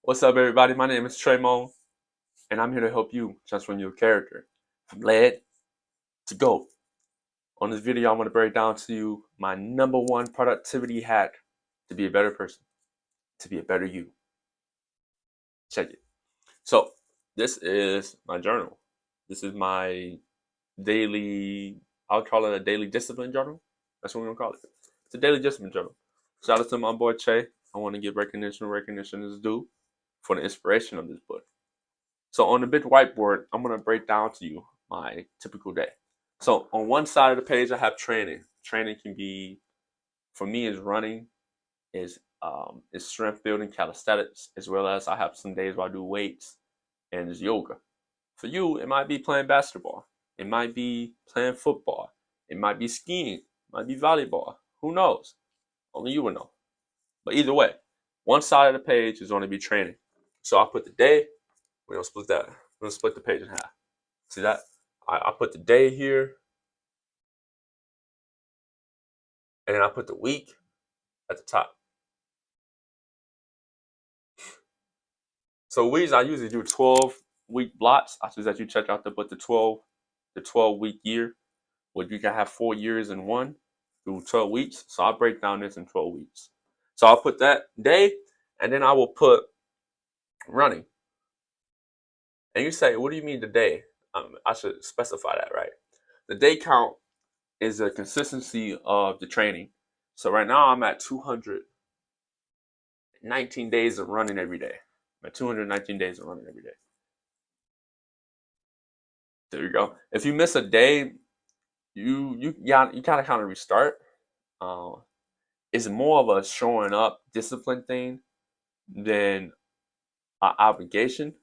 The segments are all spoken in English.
What's up, everybody? My name is Tremon, and I'm here to help you transform your character from lead to gold. On this video, I'm going to break down to you my number one productivity hack to be a better person, to be a better you. Check it. So, this is my journal. This is my daily, I'll call it a daily discipline journal. That's what we're going to call it. It's a daily discipline journal. Shout out to my boy Che. I want to give recognition where recognition is due for the inspiration of this book. So on the big whiteboard, I'm going to break down to you my typical day. So on one side of the page, I have training. Training can be, for me, is running, is strength building, calisthenics, as well as I have some days where I do weights and it's yoga. For you, it might be playing basketball. It might be playing football. It might be skiing. It might be volleyball. Who knows? Only you will know. But either way, one side of the page is going to be training. So I put the day. We're going to split that. We're going to split the page in half. See that? I put the day here. And then I put the week at the top. So weeks, I usually do 12-week blocks. I suggest you check out the 12-week year, where you can have 4 years in one through 12 weeks. So I'll break down this in 12 weeks. So I'll put that day, and then I will put running. And you say, what do you mean the day? I should specify that, right? The day count is the consistency of the training. So right now I'm at 219 days of running every day. I'm at 219 days of running every day. There you go. If you miss a day, you kind of restart. It's more of a showing up discipline thing than an obligation.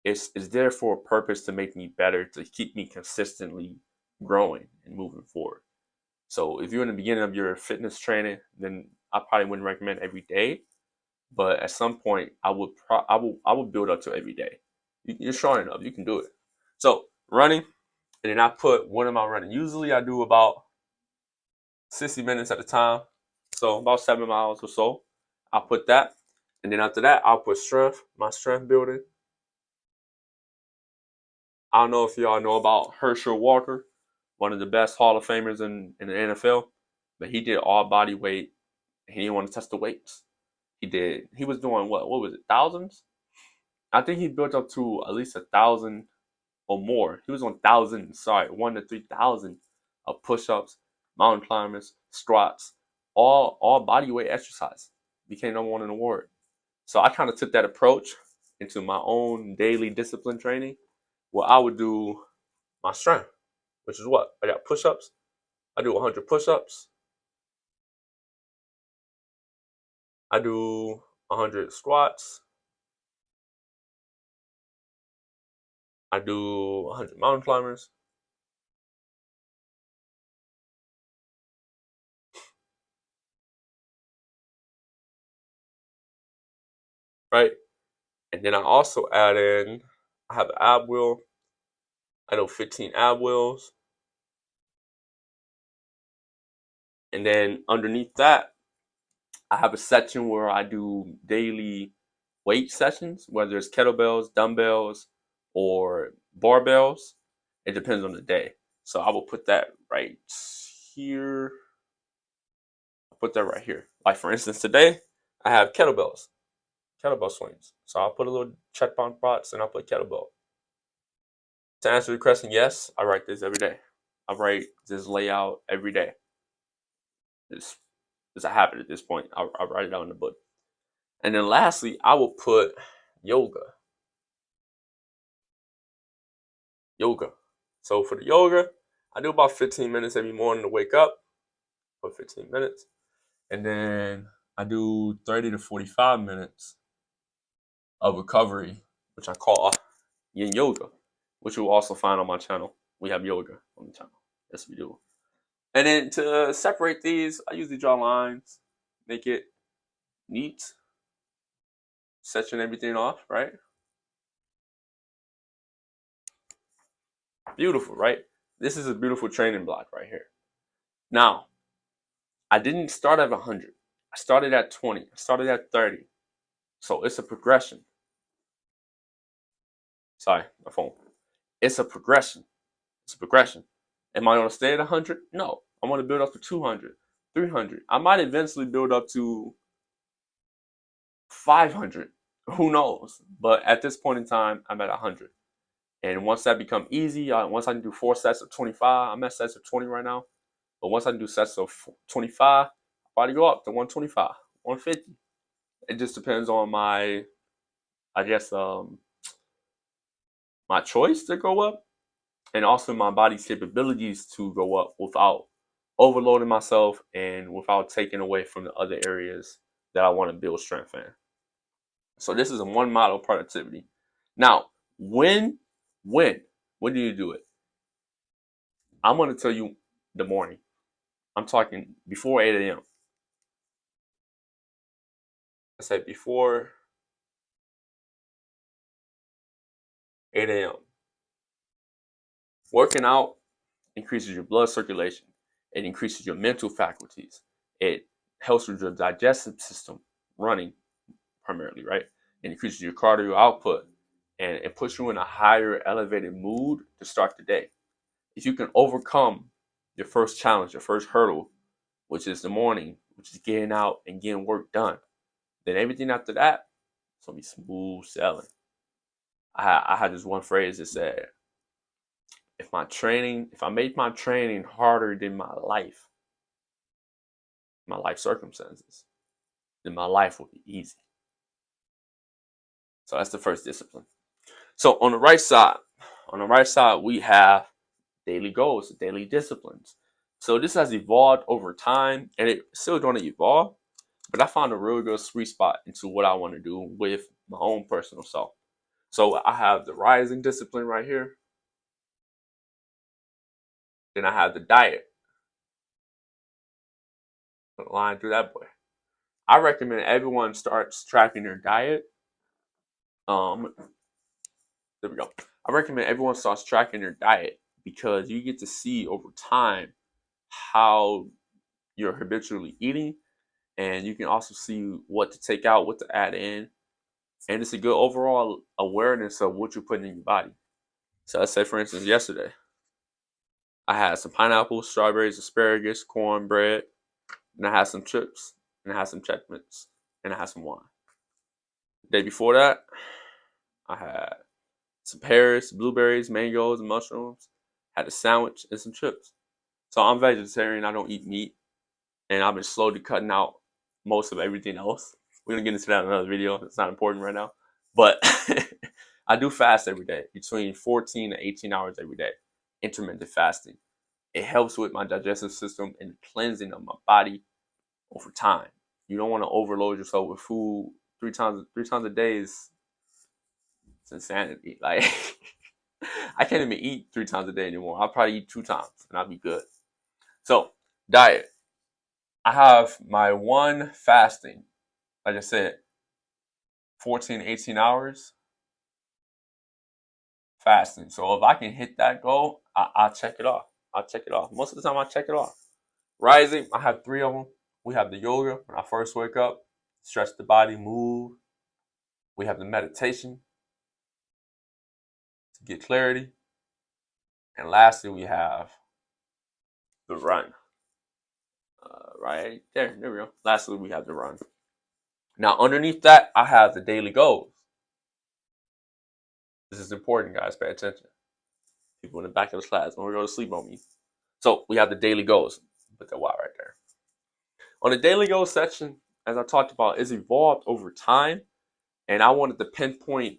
It's there for a purpose to make me better, to keep me consistently growing and moving forward. So if you're in the beginning of your fitness training, then I probably wouldn't recommend every day. But at some point, I would build up to every day. You're strong enough, you can do it. So running, and then I put, what am I running? Usually I do about 60 minutes at a time, so about 7 miles or so. I'll put that, and then after that, I'll put strength, my strength building. I don't know if y'all know about Herschel Walker, one of the best Hall of Famers in the NFL, but he did all body weight, and he didn't want to test the weights. He was doing what was it, thousands? I think he built up to at least 1,000 or more. He was on thousands, 1 to 3,000 of push-ups, mountain climbers, squats, all body weight exercise. Became number one in the world. So I kind of took that approach into my own daily discipline training, where I would do my strength, which is what? I got push-ups. I do 100 push-ups. I do 100 squats. I do 100 mountain climbers. Right? And then I also add in, I have an ab wheel. I do 15 ab wheels. And then underneath that, I have a section where I do daily weight sessions, whether it's kettlebells, dumbbells, or barbells. It depends on the day. So I will put that right here. I'll put that right here. Like for instance, today I have kettlebell swings. So I'll put a little check box and I'll put kettlebell. To answer the question, yes, I write this every day. I write this layout every day. It's a habit at this point. I write it out in the book. And then lastly, I will put yoga. So for the yoga, I do about 15 minutes every morning to wake up. For 15 minutes. And then I do 30 to 45 minutes of recovery, which I call yin yoga, which you'll also find on my channel. We have yoga on the channel. Yes, we do. And then to separate these, I usually draw lines, make it neat, section everything off, right? Beautiful, right? This is a beautiful training block right here. Now, I didn't start at 100. I started at 20. I started at 30. So it's a progression. Sorry, my phone. It's a progression. It's a progression. Am I going to stay at 100? No. I'm going to build up to 200, 300. I might eventually build up to 500. Who knows? But at this point in time, I'm at 100. And once that becomes easy, once I can do 4 sets of 25, I'm at sets of 20 right now. But once I can do sets of 25, I'll probably go up to 125, 150. It just depends on my, I guess, my choice to go up, and also my body's capabilities to go up without overloading myself and without taking away from the other areas that I want to build strength in. So this is a one model productivity. Now, when do you do it? I'm going to tell you the morning. I'm talking before 8 a.m. I said before 8 a.m. Working out increases your blood circulation. It increases your mental faculties. It helps with your digestive system running primarily, right? It increases your cardio output, and it puts you in a higher elevated mood to start the day. If you can overcome your first challenge, your first hurdle, which is the morning, which is getting out and getting work done, then everything after that, it's gonna be smooth sailing. I had this one phrase that said, if I make my training harder than my life circumstances, then my life will be easy. So that's the first discipline. So on the right side, we have daily goals, daily disciplines. So this has evolved over time, and it's still going to evolve, but I found a real good sweet spot into what I want to do with my own personal self. So I have the rising discipline right here. Then I have the diet. Line through that boy. I recommend everyone starts tracking their diet. There we go. I recommend everyone starts tracking their diet because you get to see over time how you're habitually eating, and you can also see what to take out, what to add in, and it's a good overall awareness of what you're putting in your body. So let's say, for instance, yesterday I had some pineapples, strawberries, asparagus, cornbread, and I had some chips, and I had some Chex Mix, and I had some wine. The day before that, I had some pears, blueberries, mangoes, and mushrooms. Had a sandwich and some chips. So I'm vegetarian. I don't eat meat, and I've been slowly cutting out most of everything else. We're gonna get into that in another video. It's not important right now, but I do fast every day, between 14 to 18 hours every day. Intermittent fasting. It helps with my digestive system and the cleansing of my body over time. You don't want to overload yourself with food three times a day. It's insanity. Like I can't even eat 3 times a day anymore. I'll probably eat 2 times and I'll be good. So diet. I have my one fasting, like I said, 14, 18 hours fasting. So if I can hit that goal, I'll check it off. Most of the time I check it off. Rising, I have 3 of them. We have the yoga when I first wake up, stretch the body, move. We have the meditation to get clarity. And lastly, we have the run. Right there we go. Lastly, we have the run. Now, underneath that, I have the daily goals. This is important, guys. Pay attention. People in the back of the class, don't go to sleep on me. So we have the daily goals. Put that Y right there. On the daily goals section, as I talked about, it's evolved over time, and I wanted to pinpoint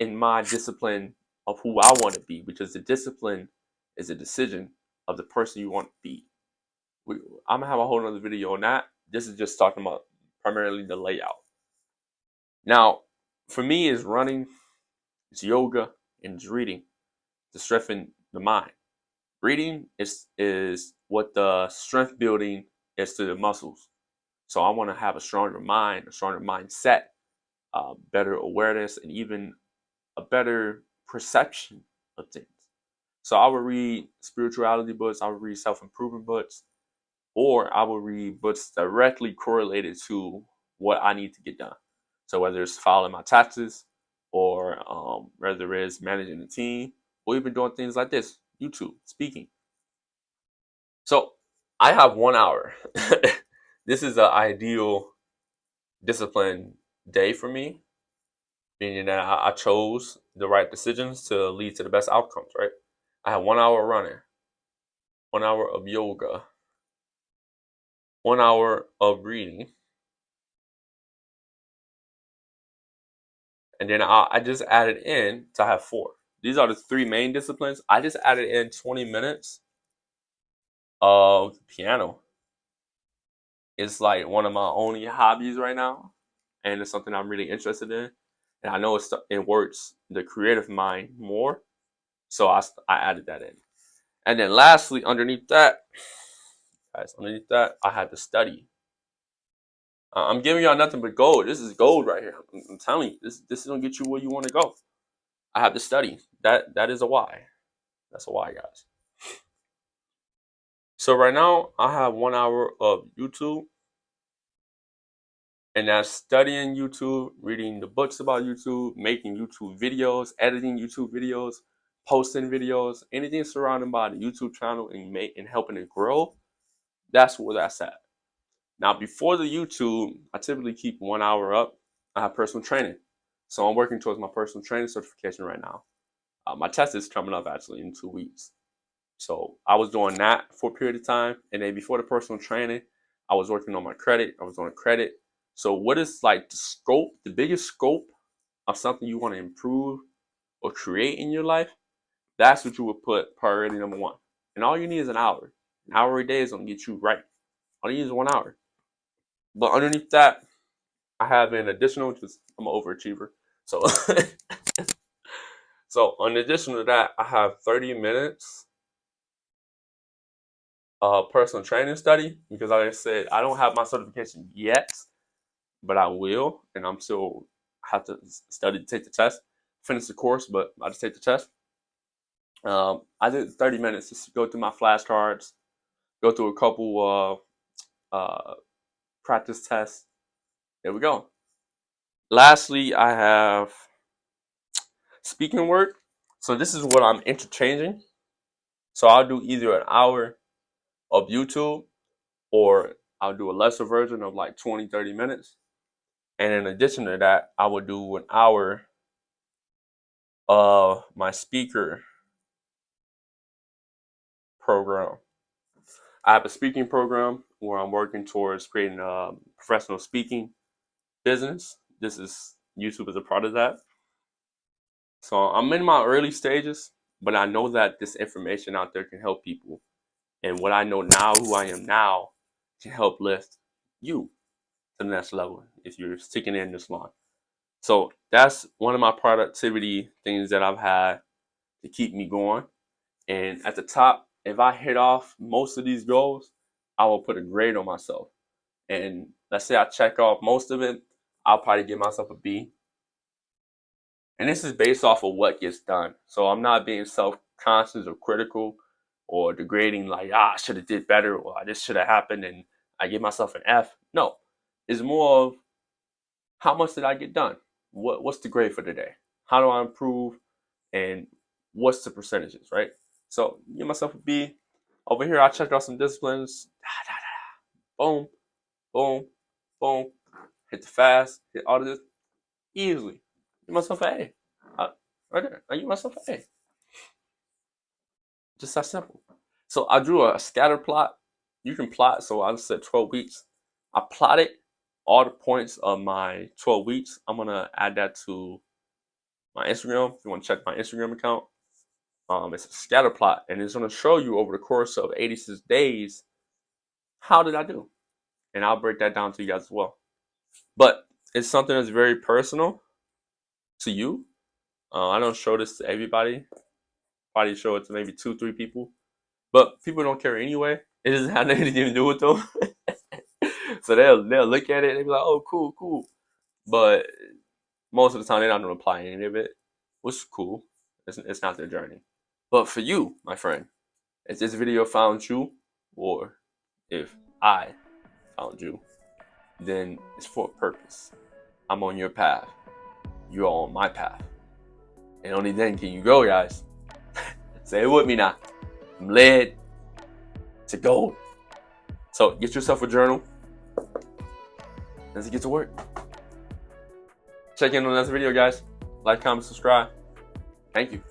in my discipline of who I want to be, because the discipline is a decision of the person you want to be. I'm gonna have a whole other video on that. This is just talking about primarily the layout. Now, for me, it's running, it's yoga, and it's reading to strengthen the mind. Reading is what the strength building is to the muscles. So I want to have a stronger mind, a stronger mindset, better awareness, and even a better perception of things. So I would read spirituality books, I would read self-improvement books, or I would read books directly correlated to what I need to get done. So whether it's filing my taxes, or whether it's managing a team, or even doing things like this, YouTube, speaking. So I have 1 hour. This is an ideal disciplined day for me, meaning that I chose the right decisions to lead to the best outcomes, right? I have 1 hour running, 1 hour of yoga, 1 hour of reading, and then I just added in to have 4. These are the 3 main disciplines. I just added in 20 minutes of piano. It's like one of my only hobbies right now, and it's something I'm really interested in. And I know it works the creative mind more, so I added that in. And then lastly, underneath that, guys, I had to study. I'm giving y'all nothing but gold. This is gold right here. I'm telling you, this is gonna get you where you want to go. I have to study. That is a why. That's a why, guys. So right now, I have 1 hour of YouTube, and that's studying YouTube, reading the books about YouTube, making YouTube videos, editing YouTube videos, posting videos, anything surrounding by the YouTube channel and helping it grow. That's where that's at. Now, before the YouTube, I typically keep 1 hour up. I have personal training. So I'm working towards my personal training certification right now. My test is coming up actually in 2 weeks. So I was doing that for a period of time. And then before the personal training, I was working on my credit. I was on a credit. So what is like the scope, the biggest scope of something you want to improve or create in your life? That's what you would put priority number 1. And all you need is an hour. An hour a day is going to get you right. All you need is 1 hour. But underneath that, I have an additional, because I'm an overachiever. So, so in addition to that, I have 30 minutes personal training study, because like I said, I don't have my certification yet, but I will, and I'm still have to study to take the test, finish the course, but I just take the test. I did 30 minutes just to go through my flashcards, go through a couple practice tests. There we go. Lastly, I have speaking work. So this is what I'm interchanging. So I'll do either an hour of YouTube, or I'll do a lesser version of like 20, 30 minutes. And in addition to that, I will do an hour of my speaker program. I have a speaking program where I'm working towards creating a professional speaking business. This is YouTube is a part of that. So I'm in my early stages, but I know that this information out there can help people. And what I know now, who I am now, can help lift you to the next level if you're sticking in this long. So that's one of my productivity things that I've had to keep me going. And at the top, if I hit off most of these goals, I will put a grade on myself. And let's say I check off most of it, I'll probably give myself a B. And this is based off of what gets done. So I'm not being self-conscious or critical or degrading, like, I should have did better, or this should have happened and I give myself an F. No, it's more of how much did I get done? What's the grade for today? How do I improve? And what's the percentages, right? So give myself a B. Over here, I checked out some disciplines. Boom, boom, boom. Hit the fast, hit all of this easily. Give myself an A. Right there. I give myself an A. Just that simple. So I drew a scatter plot. You can plot. So I said 12 weeks. I plotted all the points of my 12 weeks. I'm going to add that to my Instagram. If you want to check my Instagram account, it's a scatter plot, and it's going to show you over the course of 86 days, how did I do? And I'll break that down to you guys as well. But it's something that's very personal to you. I don't show this to everybody. Probably show it to maybe 2-3 people. But people don't care anyway. It doesn't have anything to do with them. So they'll look at it and they'll be like, oh, cool. But most of the time, they're not going to apply any of it, which is cool. It's not their journey. But for you, my friend, if this video found you, or if I found you, then it's for a purpose. I'm on your path. You're on my path. And only then can you grow, guys. Say it with me now. From lead to gold. So get yourself a journal. Let's get to work. Check in on the next video, guys. Like, comment, subscribe. Thank you.